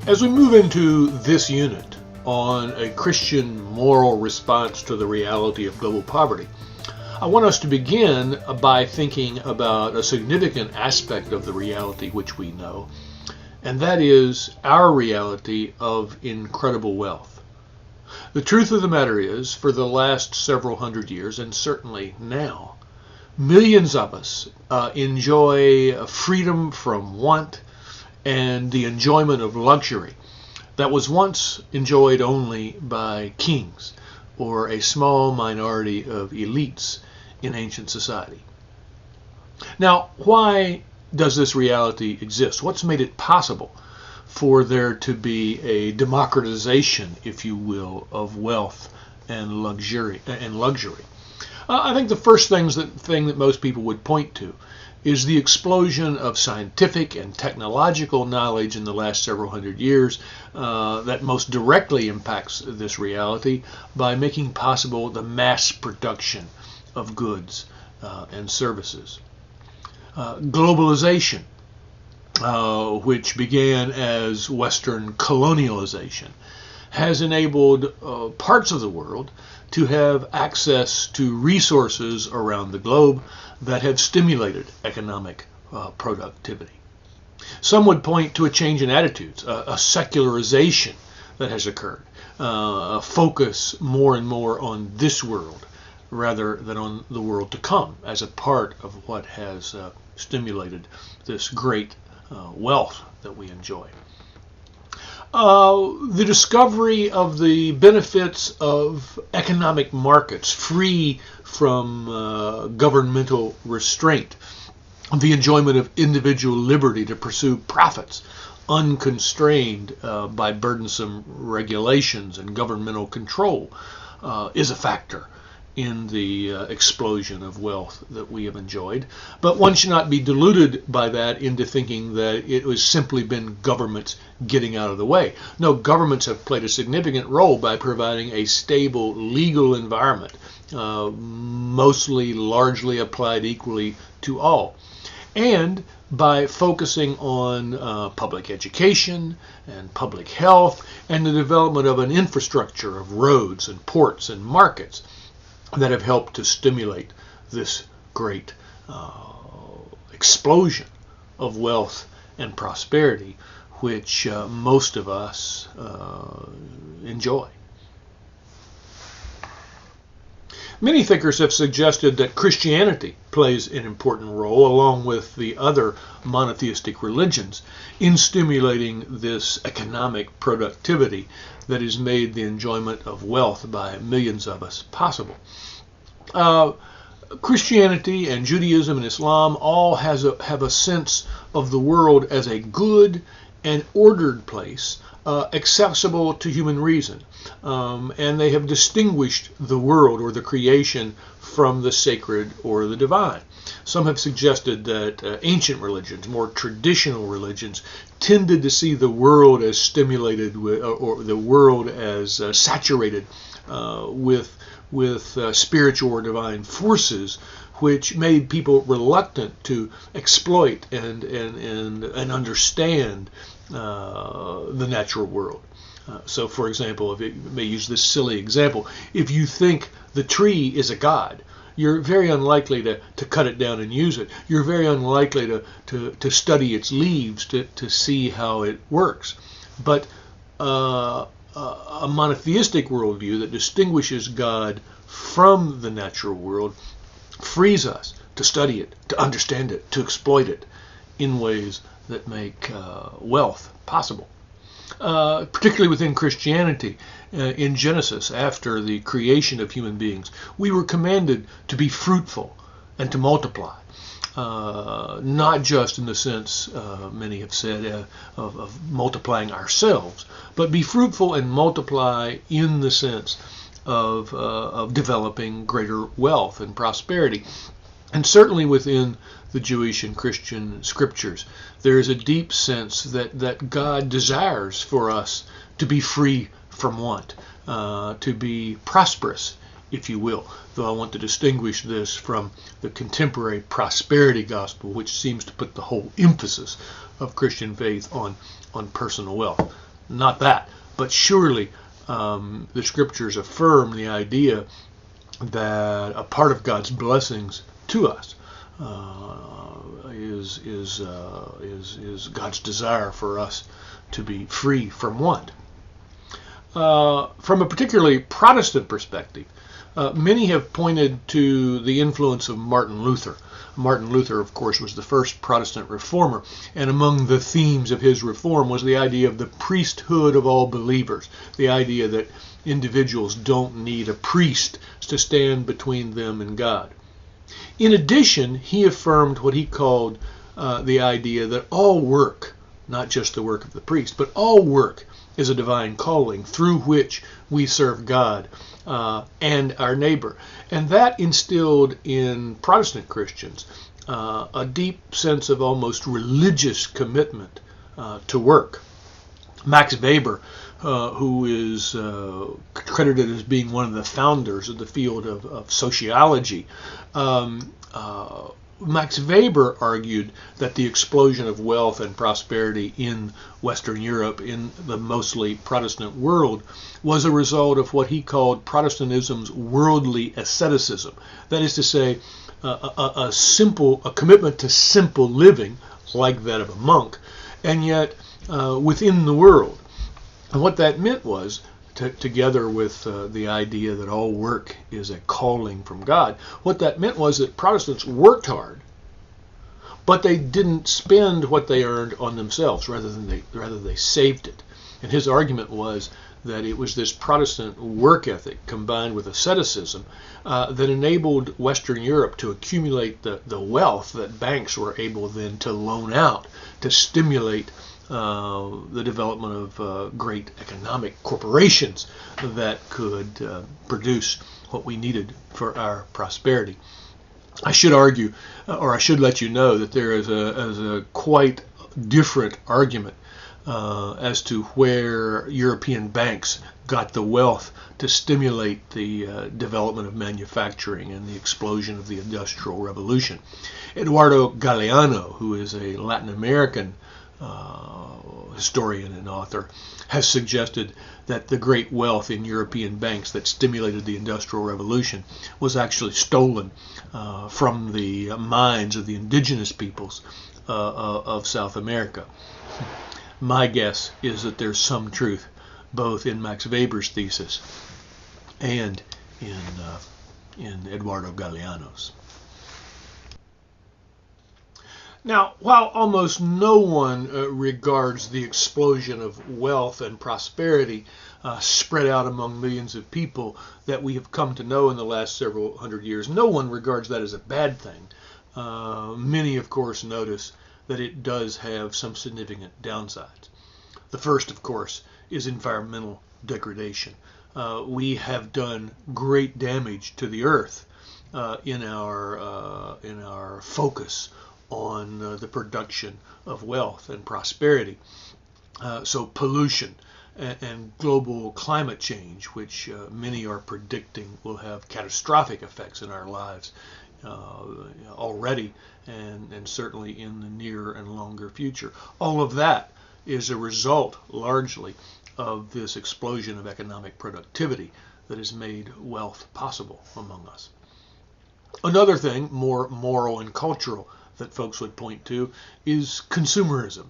As we move into this unit on a Christian moral response to the reality of global poverty, I want us to begin by thinking about a significant aspect of the reality which we know, and that is our reality of incredible wealth. The truth of the matter is, for the last several hundred years, and certainly now, millions of us enjoy freedom from want and the enjoyment of luxury that was once enjoyed only by kings or a small minority of elites in ancient society. Now, why does this reality exist? What's made it possible for there to be a democratization, if you will, of wealth and luxury? I think the first thing that most people would point to is the explosion of scientific and technological knowledge in the last several hundred years that most directly impacts this reality by making possible the mass production of goods and services. Globalization, which began as Western colonialization, has enabled parts of the world to have access to resources around the globe that have stimulated economic productivity. Some would point to a change in attitudes, a secularization that has occurred, a focus more and more on this world rather than on the world to come as a part of what has stimulated this great wealth that we enjoy. The discovery of the benefits of economic markets free from governmental restraint, the enjoyment of individual liberty to pursue profits unconstrained by burdensome regulations and governmental control is a factor in the explosion of wealth that we have enjoyed. But one should not be deluded by that into thinking that it has simply been governments getting out of the way. No, governments have played a significant role by providing a stable legal environment, largely applied equally to all, and by focusing on public education and public health and the development of an infrastructure of roads and ports and markets that have helped to stimulate this great explosion of wealth and prosperity, which most of us enjoy. Many thinkers have suggested that Christianity plays an important role, along with the other monotheistic religions, in stimulating this economic productivity that has made the enjoyment of wealth by millions of us possible. Christianity and Judaism and Islam all have a sense of the world as a good and ordered place, accessible to human reason. And they have distinguished the world or the creation from the sacred or the divine. Some have suggested that ancient religions, more traditional religions, tended to see the world as stimulated or the world as saturated with spiritual or divine forces, which made people reluctant to exploit and understand the natural world. So, for example, if you may use this silly example, if you think the tree is a god, you're very unlikely to cut it down and use it. You're very unlikely to study its leaves to see how it works. But a monotheistic worldview that distinguishes God from the natural world frees us to study it, to understand it, to exploit it in ways that make wealth possible. Particularly within Christianity, in Genesis, after the creation of human beings, we were commanded to be fruitful and to multiply. Not just in the sense, many have said, of multiplying ourselves, but be fruitful and multiply in the sense of developing greater wealth and prosperity. And certainly within the Jewish and Christian scriptures, there is a deep sense that God desires for us to be free from want, to be prosperous, if you will, though I want to distinguish this from the contemporary prosperity gospel, which seems to put the whole emphasis of Christian faith on personal wealth. not that. But surely the scriptures affirm the idea that a part of God's blessings to us is God's desire for us to be free from want. From a particularly Protestant perspective, many have pointed to the influence of Martin Luther. Martin Luther, of course, was the first Protestant reformer, and among the themes of his reform was the idea of the priesthood of all believers, the idea that individuals don't need a priest to stand between them and God. In addition, he affirmed what he called the idea that all work, not just the work of the priest, but all work is a divine calling through which we serve God and our neighbor. And that instilled in Protestant Christians a deep sense of almost religious commitment to work. Max Weber, who is credited as being one of the founders of the field of sociology, Max Weber argued that the explosion of wealth and prosperity in Western Europe, in the mostly Protestant world, was a result of what he called Protestantism's worldly asceticism. That is to say, a commitment to simple living, like that of a monk, and yet within the world. And what that meant was, together with the idea that all work is a calling from God, what that meant was that Protestants worked hard, but they didn't spend what they earned on themselves, rather they saved it. And his argument was that it was this Protestant work ethic combined with asceticism that enabled Western Europe to accumulate the wealth that banks were able then to loan out to stimulate the development of great economic corporations that could produce what we needed for our prosperity. I should argue, or I should let you know, that there is a quite different argument as to where European banks got the wealth to stimulate the development of manufacturing and the explosion of the Industrial Revolution. Eduardo Galeano, who is a Latin American historian and author, has suggested that the great wealth in European banks that stimulated the Industrial Revolution was actually stolen from the minds of the indigenous peoples of South America. My guess is that there's some truth both in Max Weber's thesis and in Eduardo Galeano's. Now, while almost no one regards the explosion of wealth and prosperity spread out among millions of people that we have come to know in the last several hundred years, no one regards that as a bad thing. Many, of course, notice that it does have some significant downsides. The first, of course, is environmental degradation. We have done great damage to the earth in our focus on the production of wealth and prosperity. So pollution and global climate change, which many are predicting will have catastrophic effects in our lives already and certainly in the near and longer future. All of that is a result largely of this explosion of economic productivity that has made wealth possible among us. Another thing, more moral and cultural, that folks would point to is consumerism.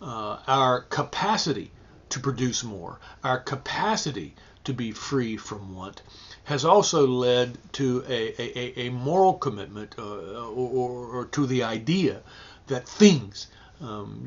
Our capacity to produce more, our capacity to be free from want, has also led to a moral commitment or to the idea that things,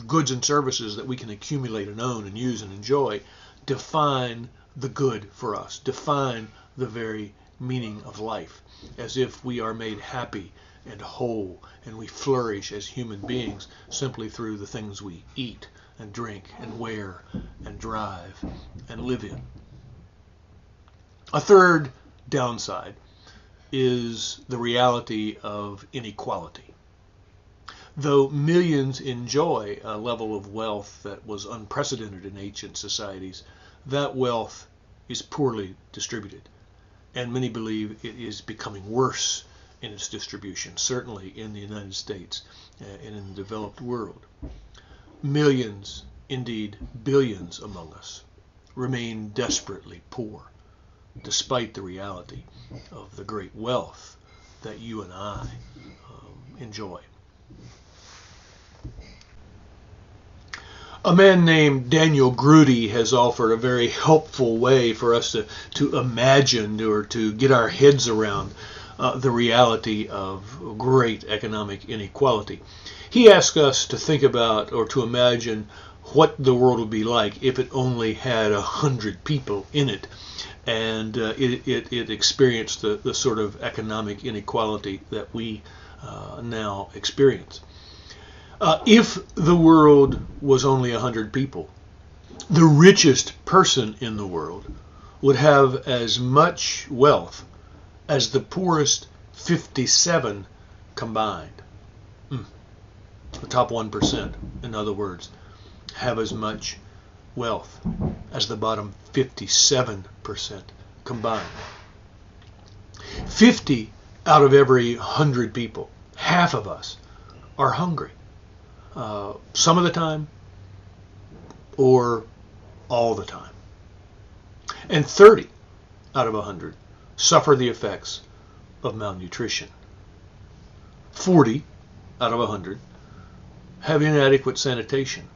goods and services that we can accumulate and own and use and enjoy, define the good for us, define the very meaning of life, as if we are made happy and whole and we flourish as human beings simply through the things we eat and drink and wear and drive and live in. A third downside is the reality of inequality. Though millions enjoy a level of wealth that was unprecedented in ancient societies, that wealth is poorly distributed, and many believe it is becoming worse in its distribution, certainly in the United States and in the developed world. Millions indeed billions among us, remain desperately poor, despite the reality of the great wealth that you and I enjoy. A man named Daniel Grudy has offered a very helpful way for us to imagine or to get our heads around the reality of great economic inequality. He asks us to think about or to imagine what the world would be like if it only had 100 people in it, and it experienced the sort of economic inequality that we now experience. If the world was only 100 people, the richest person in the world would have as much wealth as the poorest 57 combined. The top 1%, in other words, have as much wealth as the bottom 57% combined. 50 out of every 100 people, half of us, are hungry. Some of the time or all the time. And 30 out of 100 suffer the effects of malnutrition. 40 out of 100 have inadequate sanitation.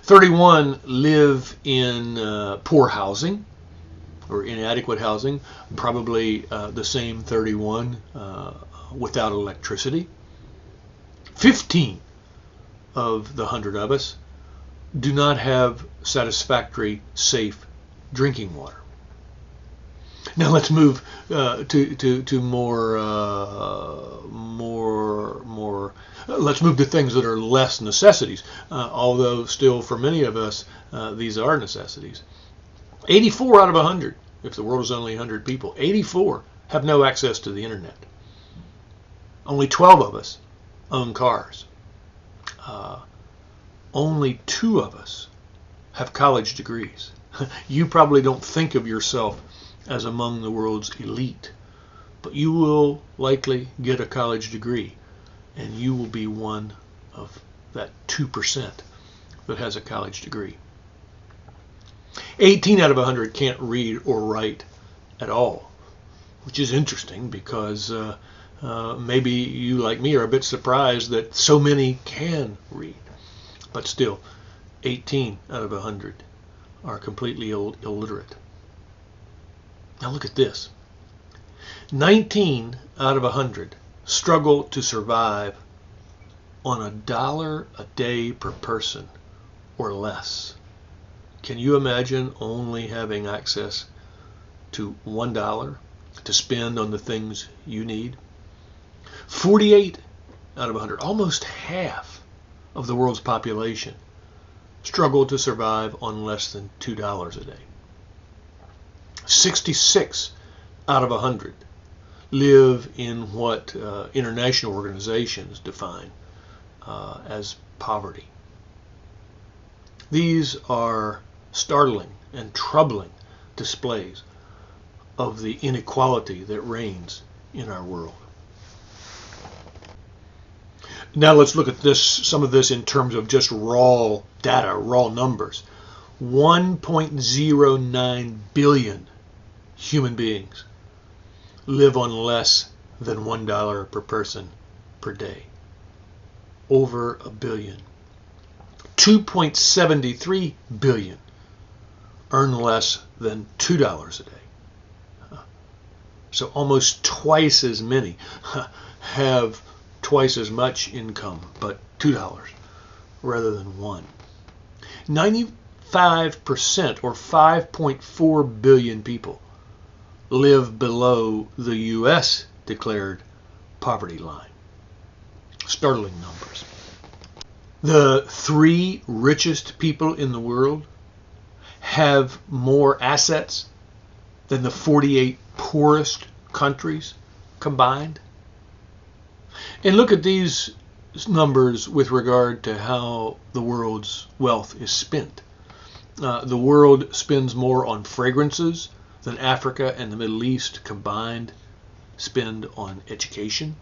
31 live in poor housing or inadequate housing, probably the same 31 without electricity. 15 of the 100 of us do not have satisfactory, safe drinking water. Now let's move to more. Let's move to things that are less necessities, although still for many of us these are necessities. 84 out of 100, if the world is only 100 people, 84 have no access to the internet. Only 12 of us own cars. Only 2 of us have college degrees. You probably don't think of yourself as among the world's elite, but you will likely get a college degree, and you will be one of that 2% that has a college degree. 18 out of 100 can't read or write at all, which is interesting because maybe you, like me, are a bit surprised that so many can read. But still, 18 out of 100 are completely illiterate. Now look at this. 19 out of 100 struggle to survive on $1 a day per person or less. Can you imagine only having access to $1 to spend on the things you need? 48 out of 100, almost half of the world's population, struggle to survive on less than $2 a day. 66 out of 100 live in what international organizations define as poverty. These are startling and troubling displays of the inequality that reigns in our world. Now let's look at this, some of this in terms of just raw data, raw numbers. 1.09 billion human beings live on less than $1 per person per day. Over a billion. 2.73 billion earn less than $2 a day. So almost twice as many have twice as much income, but $2 rather than $1. 95% or 5.4 billion people live below the U.S. declared poverty line. Startling numbers. The 3 richest people in the world have more assets than the 48 poorest countries combined. And look at these numbers with regard to how the world's wealth is spent. The world spends more on fragrances than Africa and the Middle East combined spend on education.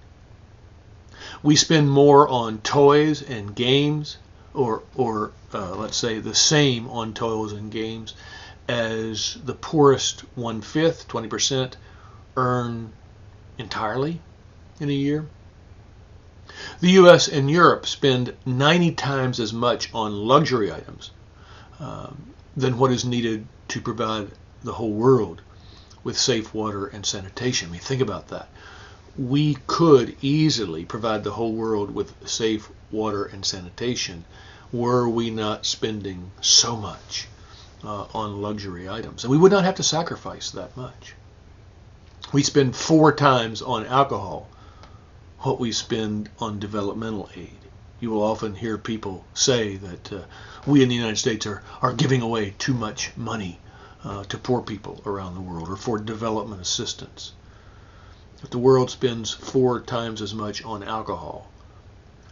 We spend more on toys and games let's say the same on toys and games as the poorest 1/5, 20%, earn entirely in a year. The U.S. and Europe spend 90 times as much on luxury items than what is needed to provide the whole world with safe water and sanitation. I mean, think about that. We could easily provide the whole world with safe water and sanitation were we not spending so much on luxury items. And we would not have to sacrifice that much. We spend 4 times on alcohol what we spend on developmental aid. You will often hear people say that we in the United States are giving away too much money to poor people around the world, or for development assistance. But the world spends 4 times as much on alcohol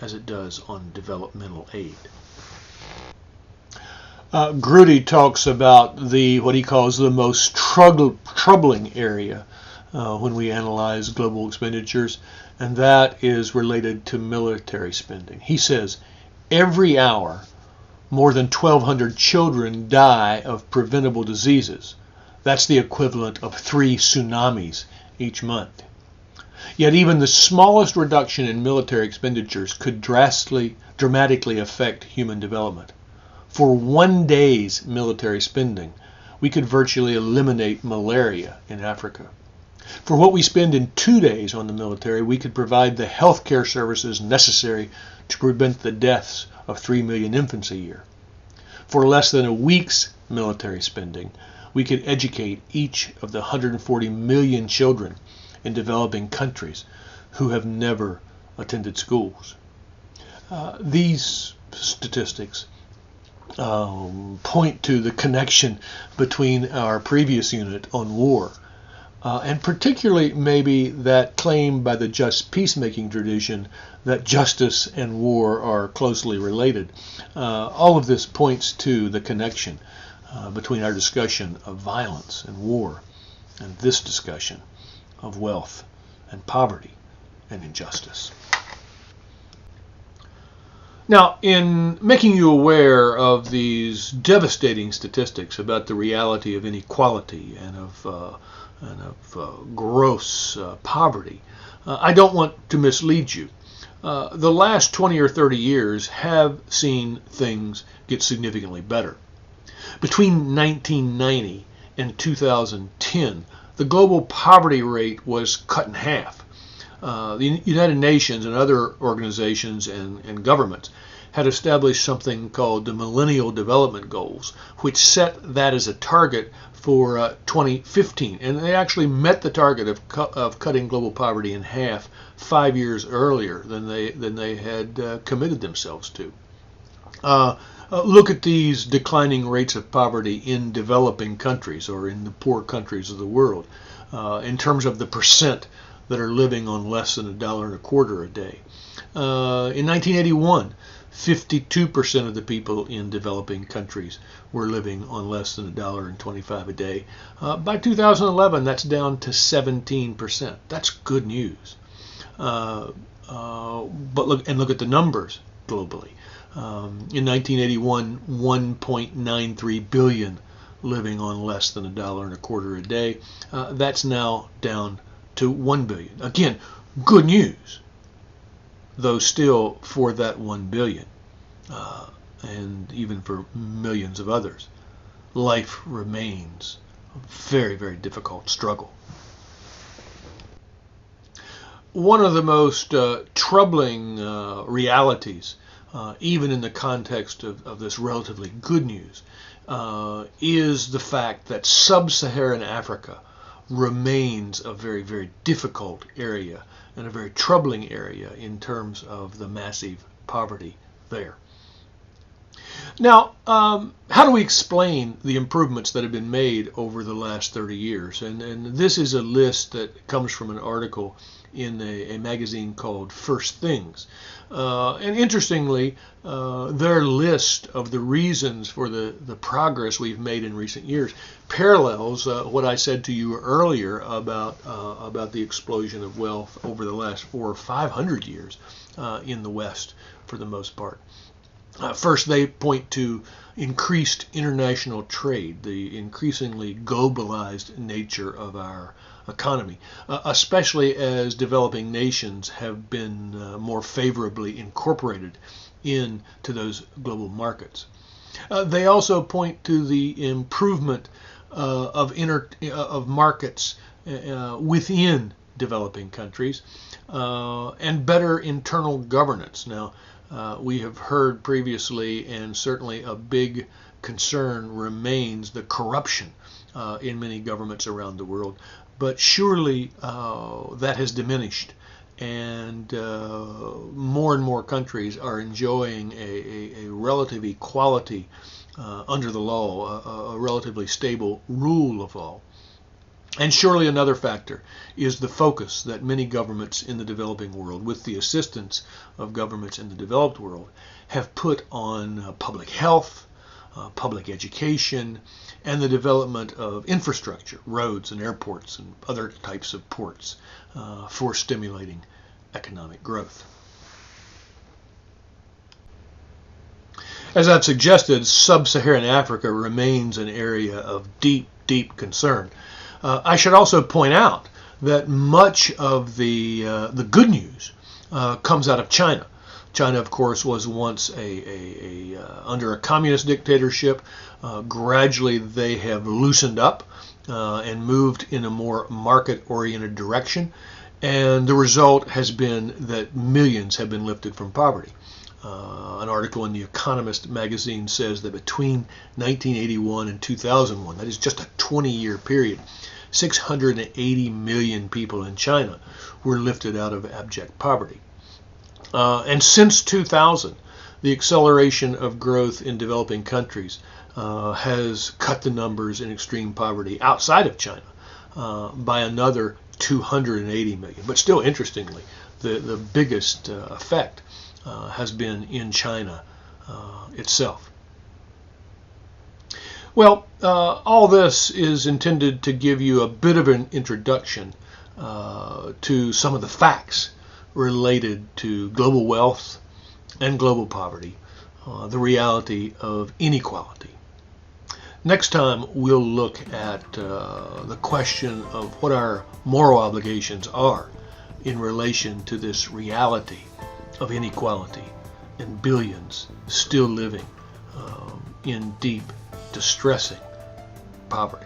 as it does on developmental aid. Grudy talks about what he calls the most troubling area when we analyze global expenditures, and that is related to military spending. He says, every hour, more than 1,200 children die of preventable diseases. That's the equivalent of 3 tsunamis each month. Yet even the smallest reduction in military expenditures could dramatically affect human development. For 1 day's military spending, we could virtually eliminate malaria in Africa. For what we spend in 2 days on the military, we could provide the health care services necessary to prevent the deaths of 3 million infants a year. For less than a week's military spending, we could educate each of the 140 million children in developing countries who have never attended schools. These statistics point to the connection between our previous unit on war, and particularly maybe that claim by the just peacemaking tradition that justice and war are closely related. All of this points to the connection between our discussion of violence and war and this discussion of wealth and poverty and injustice. Now, in making you aware of these devastating statistics about the reality of inequality and of gross poverty, I don't want to mislead you. The last 20 or 30 years have seen things get significantly better. Between 1990 and 2010, the global poverty rate was cut in half. The United Nations and other organizations and governments had established something called the Millennial Development Goals, which set that as a target for 2015. And they actually met the target of cutting global poverty in half 5 years earlier than they had committed themselves to. Look at these declining rates of poverty in developing countries, or in the poor countries of the world, in terms of the percent that are living on less than $1.25 a day. In 1981, 52% of the people in developing countries were living on less than $1.25 a day. By 2011, that's down to 17%. That's good news. But look at the numbers globally. In 1981, 1.93 billion living on less than $1.25 a day. That's now down to 1 billion. Again, good news, though still for that 1 billion, and even for millions of others, life remains a very, very difficult struggle. One of the most troubling realities, even in the context of this relatively good news, is the fact that sub-Saharan Africa remains a very, very difficult area and a very troubling area in terms of the massive poverty there. Now, how do we explain the improvements that have been made over the last 30 years? And this is a list that comes from an article in a magazine called First Things. And interestingly, their list of the reasons for the progress we've made in recent years parallels what I said to you earlier about the explosion of wealth over the last 400 or 500 years in the West, for the most part. First, they point to increased international trade, the increasingly globalized nature of our economy, especially as developing nations have been more favorably incorporated into those global markets. They also point to the improvement of markets within developing countries and better internal governance. Now, we have heard previously, and certainly a big concern remains, the corruption in many governments around the world. But surely that has diminished, and more countries are enjoying a relative equality under the law, a relatively stable rule of law. And surely another factor is the focus that many governments in the developing world, with the assistance of governments in the developed world, have put on public health, public education, and the development of infrastructure, roads and airports and other types of ports for stimulating economic growth. As I've suggested, sub-Saharan Africa remains an area of deep concern. I should also point out that much of the good news comes out of China. China, of course, was once under a communist dictatorship. Gradually, they have loosened up and moved in a more market-oriented direction. And the result has been that millions have been lifted from poverty. An article in The Economist magazine says that between 1981 and 2001, that is just a 20-year period, 680 million people in China were lifted out of abject poverty. And since 2000, the acceleration of growth in developing countries has cut the numbers in extreme poverty outside of China by another 280 million. But still, interestingly, the biggest effect has been in China itself. Well, all this is intended to give you a bit of an introduction to some of the facts related to global wealth and global poverty, the reality of inequality. Next time, we'll look at the question of what our moral obligations are in relation to this reality of inequality and billions still living in deep, distressing poverty.